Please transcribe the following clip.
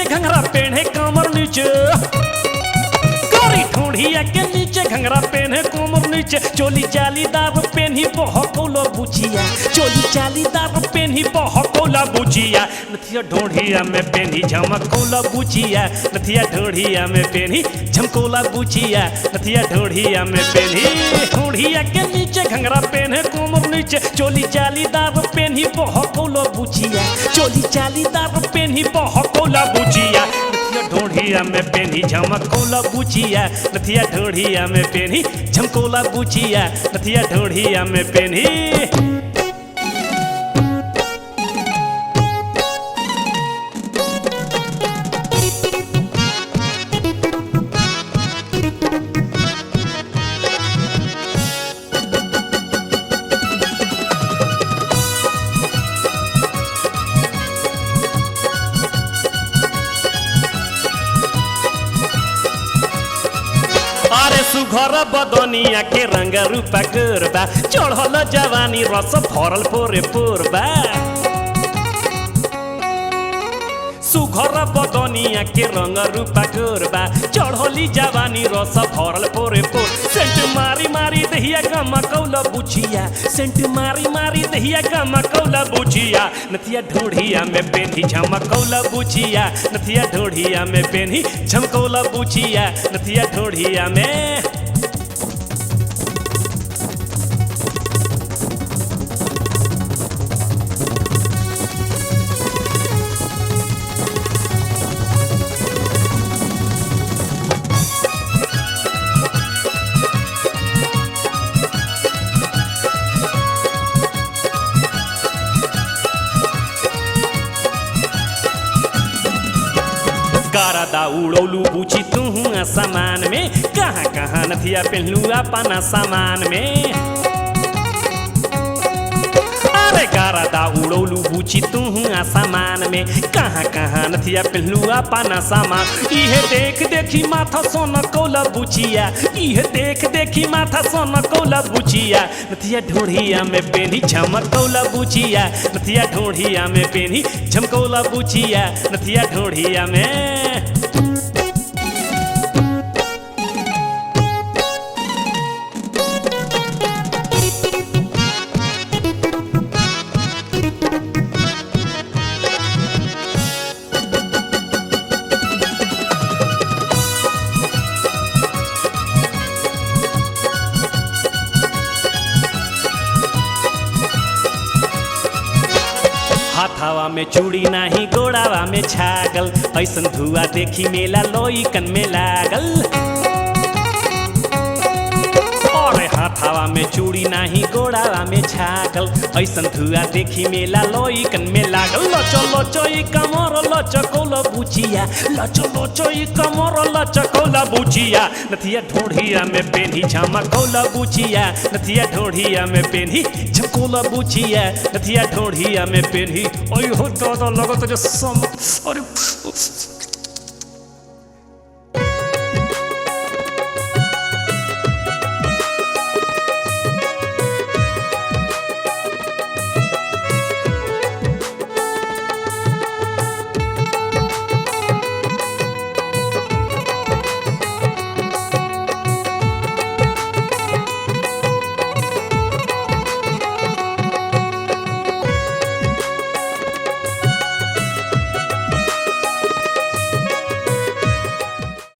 घंघरा पहने कमर नीचे, गोरी ढूंढिया के नीचे घंघरा पहने कमर नीचे, चोली जालीदार पेन्ही बहकौला बुचिया, चोली जालीदार पेन्ही बहकौला बुचिया, नथिया ढूंढिया में पेन्ही झमकौला बुचिया, नथिया ढूंढिया में पेन्ही झमकौला बुचिया, नथिया ढूंढिया में पेन्ही, ढूंढिया के नीचे घंघरा पहने कमर नीचे, चोली जालीदार पेन्ही बहकौला बुचिया, चोली जालीदार पेन्ही बहकौला बुचिया, नथिया ढूंढिया में पेन्ही झमकौला बुचिया, नथिया ढूंढिया में पेन्ही झमकौला बुचिया, नथिया ढूंढिया में पेन्ही। अरे सुघर बदनिया के रंग रूपा गोरबा, चढ़ल जवानी रस भरल पोरे पोरबा, सुघर बदनिया के रंग रूपा गोरबा, चढ़ली जवानी रस भरल पोरे पोर, सेंट मारी मारी दहिया गमकौला बुचिया, सेंट मारी मारी दहिया गमकौला बुचिया, नथिया ढूंढिया में पेन्ही झमकौला बुचिया, नथिया ढूंढिया में पेन्ही झमकौला बुचिया, नथिया ढूंढिया में। गारदा उड़ौलू बुची तू सामान में, कहाँ कहाँ नथिया पहनलू अपना सामान में, अरे गारदा उड़ौलू बुची तू सामान में, कहाँ कहाँ नथिया पहनलू अपना सामान, इहे देख देखी माथा सोना कौला बुचिया, इहे देख देखी माथा सोना कौला बुचिया, नथिया ढूंढिया में पेन्ही झमकौला बुचिया, नथिया ढूंढिया में पेन्ही झमकौला बुचिया, नथिया ढूंढिया में। हाथावा में चूड़ी नाही गोड़ावा में छागल, ऐसन धुआ देखी मेला लोईकन में लागल, अरे हाथावा में चूड़ी नाही गोड़ावा में छागल, ऐसन धुआ देखी मेला लोईकन में लागल, लचो लचो ई कमर लचकौला बुचिया, लचो लचो ई कमर लचकौला बुचिया, नथिया ढूंढिया में पेन्ही झमकौला बुचिया, नथिया ढूंढिया में पेन्ही झमकौला बुचिया, नथिया ढूंढिया में पेन्ही। ओय हो तो लगत जो सम, अरे